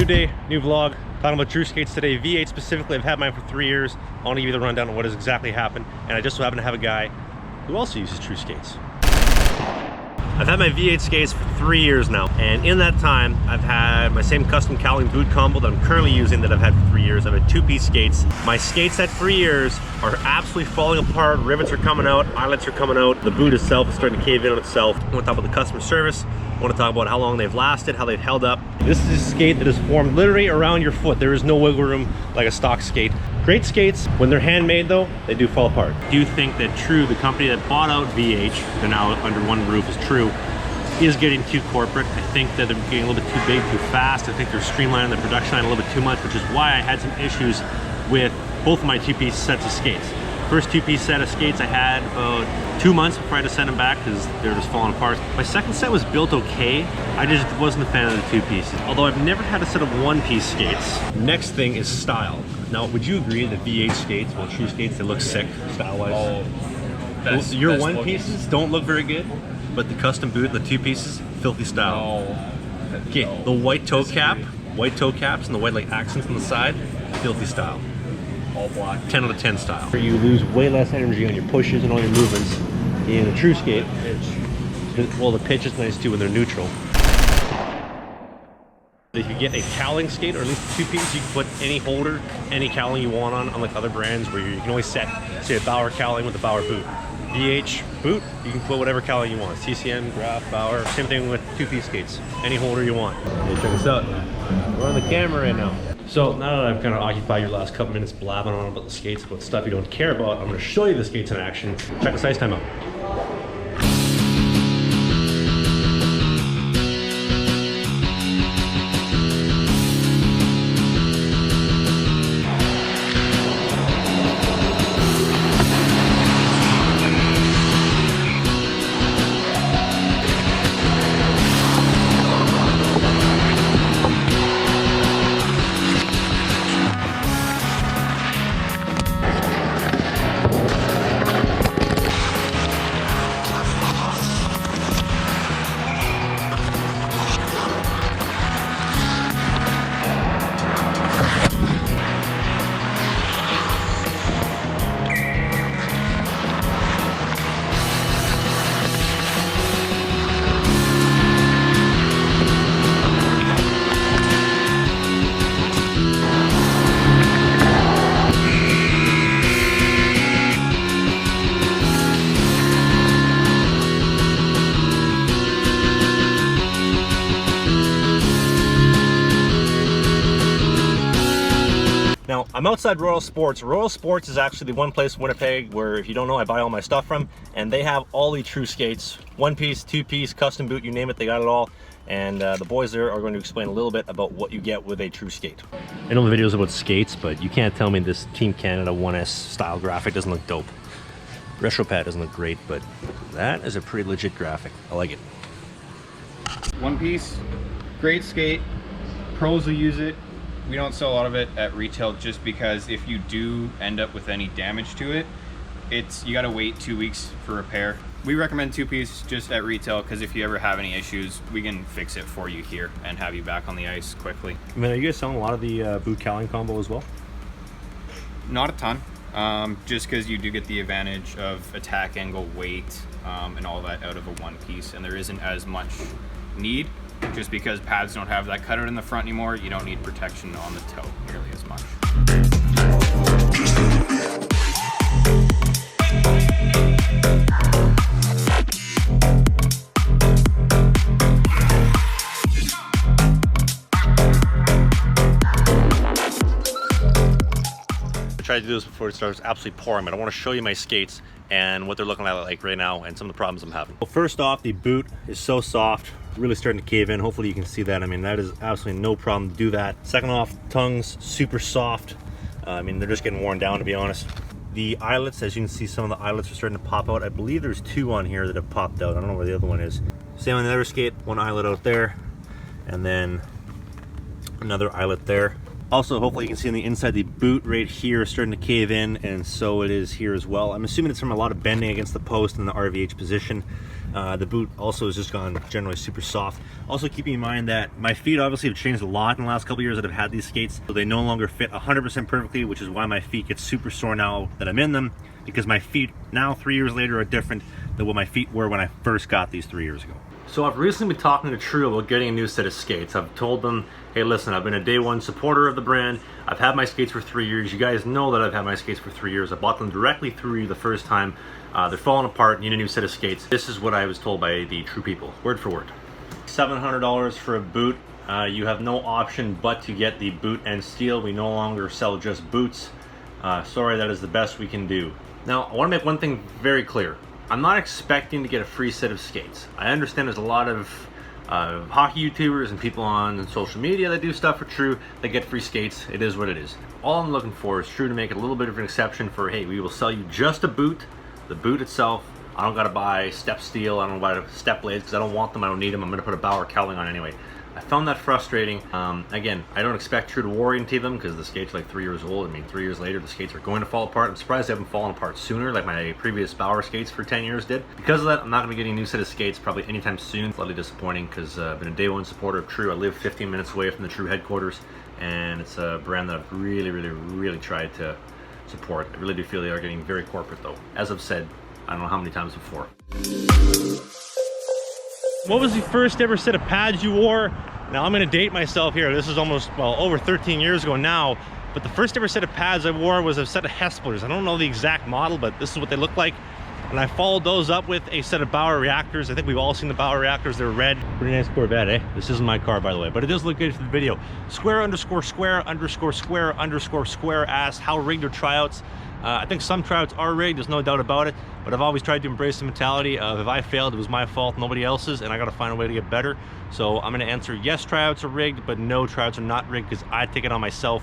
day, new vlog, talking about True Skates today. V8 specifically, I've had mine for 3 years. I want to give you the rundown on what has exactly happened, and I just so happen to have a guy who also uses True Skates. I've had my V8 skates for 3 years now, and in that time, I've had my same custom cowling boot combo that I'm currently using that I've had for 3 years. I've had two-piece skates. My skates at 3 years are absolutely falling apart. Rivets are coming out, eyelets are coming out. The boot itself is starting to cave in on itself. I want to talk about the customer service. I want to talk about how long they've lasted, how they've held up. This is a skate that is formed literally around your foot. There is no wiggle room like a stock skate. Great skates. When they're handmade though, they do fall apart. Do you think that True, the company that bought out VH, they're now under one roof is True, is getting too corporate? I think that they're getting a little bit too big, too fast. I think they're streamlining the production line a little bit too much, which is why I had some issues with both of my two-piece sets of skates. First two-piece set of skates I had about 2 months before I had to send them back because they're just falling apart. My second set was built okay. I just wasn't a fan of the two pieces. Although I've never had a set of one-piece skates. Next thing is style. Now, would you agree that V8 skates, well, True Skates, they look sick style-wise? Oh, your one pieces don't look very good, but the custom boot, the two pieces, filthy style. No. Okay, the white toe cap, white toe caps, and the white like accents on the side, filthy style. All black. 10 out of 10 style. You lose way less energy on your pushes and all your movements in a True Skate. Well, the pitch is nice too when they're neutral. If you get a cowling skate, or at least a two-piece, you can put any holder, any cowling you want on, unlike other brands where you can always set, say, a Bauer cowling with a Bauer boot. VH boot, you can put whatever cowling you want. TCM, Graf, Bauer, same thing with two-piece skates. Any holder you want. Hey, check this out. We're on the camera right now. So now that I've kind of occupied your last couple minutes blabbing on about the skates, about stuff you don't care about, I'm going to show you the skates in action. Check this ice time out. Now, I'm outside Royal Sports. Royal Sports is actually the one place in Winnipeg where, if you don't know, I buy all my stuff from, and they have all the True Skates. One piece, two piece, custom boot, you name it, they got it all. And the boys there are going to explain a little bit about what you get with a True Skate. I know the video's about skates, but you can't tell me this Team Canada 1S style graphic doesn't look dope. RetroPad doesn't look great, but that is a pretty legit graphic. I like it. One piece, great skate. Pros will use it. We don't sell a lot of it at retail just because if you do end up with any damage to it, you gotta wait 2 weeks for repair. We recommend two-piece just at retail because if you ever have any issues, we can fix it for you here and have you back on the ice quickly. I mean, are you guys selling a lot of the boot cowling combo as well? Not a ton, just because you do get the advantage of attack angle, weight, and all that out of a one piece, and there isn't as much need. Just because pads don't have that cutout in the front anymore, you don't need protection on the toe nearly as much. I tried to do this before it starts absolutely pouring, but I want to show you my skates and what they're looking like right now and some of the problems I'm having. Well, first off, the boot is so soft, really starting to cave in. Hopefully you can see that. I mean, that is absolutely no problem to do that. Second off, tongues, super soft. I mean, they're just getting worn down, to be honest. The eyelets, as you can see, some of the eyelets are starting to pop out. I believe there's two on here that have popped out. I don't know where the other one is. Same on the other skate, one eyelet out there, and then another eyelet there. Also, hopefully you can see on the inside, the boot right here is starting to cave in, and so it is here as well. I'm assuming it's from a lot of bending against the post in the RVH position. The boot also has just gone generally super soft. Also keeping in mind that my feet obviously have changed a lot in the last couple years that I've had these skates. So they no longer fit 100% perfectly, which is why my feet get super sore now that I'm in them, because my feet now 3 years later are different than what my feet were when I first got these 3 years ago. So I've recently been talking to True about getting a new set of skates. I've told them, hey listen, I've been a day one supporter of the brand. I've had my skates for 3 years. You guys know that I've had my skates for 3 years. I bought them directly through you the first time. They're falling apart, need a new set of skates. This is what I was told by the True people, word for word. $700 for a boot. You have no option but to get the boot and steel. We no longer sell just boots. Sorry, that is the best we can do. Now, I want to make one thing very clear. I'm not expecting to get a free set of skates. I understand there's a lot of hockey YouTubers and people on social media that do stuff for True. They get free skates. It is what it is. All I'm looking for is True to make it a little bit of an exception for, hey, we will sell you just a boot, the boot itself. I don't gotta buy step steel, I don't buy step blades because I don't want them, I don't need them. I'm gonna put a Bauer cowling on anyway. I found that frustrating. Again, I don't expect True to warranty them because the skates are like 3 years old. I mean, 3 years later, the skates are going to fall apart. I'm surprised they haven't fallen apart sooner like my previous Bauer skates for 10 years did. Because of that, I'm not gonna be getting a new set of skates probably anytime soon. Slightly disappointing because I've been a day one supporter of True. I live 15 minutes away from the True headquarters, and it's a brand that I've really tried to support. I really do feel they are getting very corporate though. As I've said, I don't know how many times before. What was the first ever set of pads you wore? Now I'm gonna date myself here. This is almost, well, over 13 years ago now, but the first ever set of pads I wore was a set of Hesplers. I don't know the exact model, but this is what they look like. And I followed those up with a set of Bauer reactors. I think we've all seen the Bauer reactors. They're red. Pretty nice Corvette, eh? This isn't my car, by the way, but it does look good for the video. Square_square_square_square asked how rigged are tryouts. I think some tryouts are rigged, there's no doubt about it, but I've always tried to embrace the mentality of if I failed, it was my fault, nobody else's, and I gotta find a way to get better. So I'm gonna answer yes, tryouts are rigged, but no, tryouts are not rigged, because I take it on myself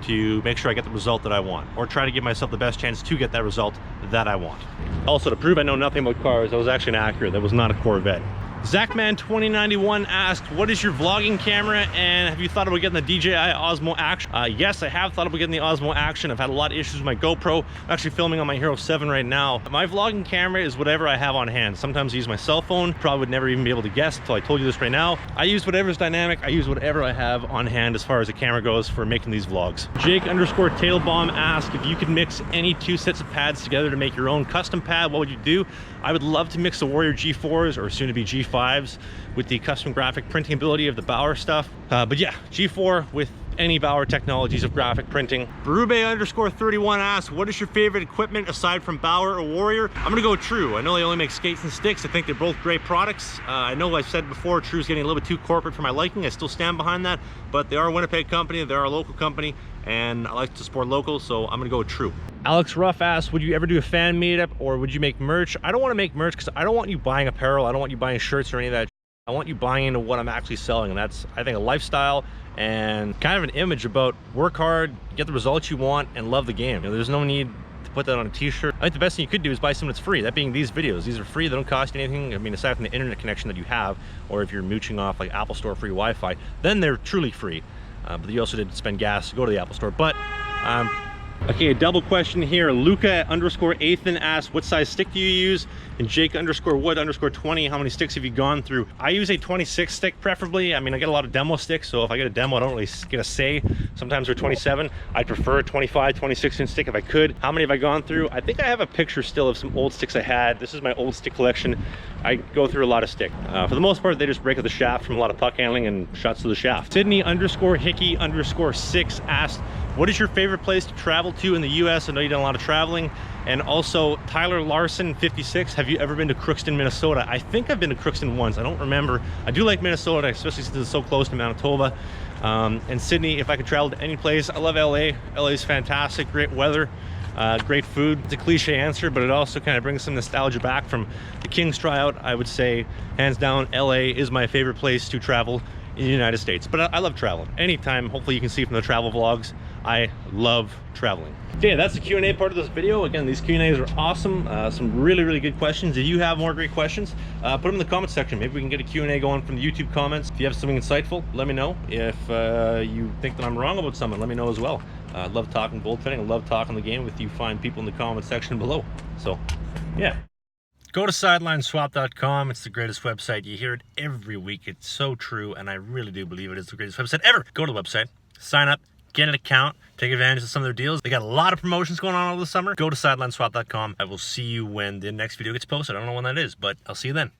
to make sure I get the result that I want, or try to give myself the best chance to get that result that I want. Also, to prove I know nothing about cars, that was actually an Acura, that was not a Corvette. Zachman2091 asked, what is your vlogging camera, and have you thought about getting the DJI Osmo Action? Yes, I have thought about getting the Osmo Action. I've had a lot of issues with my GoPro. I'm actually filming on my Hero 7 right now. My vlogging camera is whatever I have on hand. Sometimes I use my cell phone. Probably would never even be able to guess until I told you this right now. I use whatever's dynamic. I use whatever I have on hand as far as the camera goes for making these vlogs. Jake_Tailbomb asked, if you could mix any 2 sets of pads together to make your own custom pad, what would you do? I would love to mix the Warrior G4s, or soon to be G5s, with the custom graphic printing ability of the Bauer stuff. But yeah, G4 with any Bauer technologies of graphic printing. Berube_31 asks, what is your favorite equipment aside from Bauer or Warrior? I'm gonna go True. I know they only make skates and sticks. I think they're both great products. I know I've said before, True's getting a little bit too corporate for my liking. I still stand behind that, but they are a Winnipeg company, they're a local company, and I like to support local, so I'm gonna go with True. Alex Ruff asks, would you ever do a fan meetup, or would you make merch? I don't want to make merch because I don't want you buying apparel. I don't want you buying shirts or any of that. I want you buying into what I'm actually selling, and that's, I think, a lifestyle and kind of an image about work hard, get the results you want, and love the game. You know, there's no need to put that on a t-shirt. I think the best thing you could do is buy something that's free, that being these videos. These are free, they don't cost you anything. I mean, aside from the internet connection that you have, or if you're mooching off like Apple Store free Wi-Fi, then they're truly free. But you also did spend gas to go to the Apple Store. But okay, a double question here. Luca_Athan asks, what size stick do you use? And Jake_Wood_20, how many sticks have you gone through? I use a 26 stick preferably. I mean, I get a lot of demo sticks, so if I get a demo, I don't really get a say. Sometimes they're 27. I'd prefer a 25, 26-inch stick if I could. How many have I gone through? I think I have a picture still of some old sticks I had. This is my old stick collection. I go through a lot of stick. For the most part, they just break up the shaft from a lot of puck handling and shots to the shaft. Sydney_Hickey_6 asked, what is your favorite place to travel to in the US? I know you've done a lot of traveling. And also Tyler Larson 56, have you ever been to Crookston, Minnesota? I think I've been to Crookston once, I don't remember. I do like Minnesota, especially since it's so close to Manitoba. And Sydney, if I could travel to any place, I love LA. LA is fantastic, great weather, great food. It's a cliche answer, but it also kind of brings some nostalgia back from the Kings tryout. I would say, hands down, LA is my favorite place to travel in the United States. But I love traveling anytime. Hopefully you can see from the travel vlogs, I love traveling. Okay, that's the Q&A part of this video. Again, these Q&As are awesome. Some really good questions. If you have more great questions, put them in the comment section. Maybe we can get a Q&A going from the YouTube comments. If you have something insightful, let me know. If you think that I'm wrong about something, let me know as well. I love talking bolt fitting. I love talking the game with you fine people in the comment section below. So, yeah. Go to sidelineswap.com. It's the greatest website. You hear it every week. It's so true, and I really do believe it is the greatest website ever. Go to the website, sign up, get an account, take advantage of some of their deals. They got a lot of promotions going on over the summer. Go to sidelineswap.com. I will see you when the next video gets posted. I don't know when that is, but I'll see you then.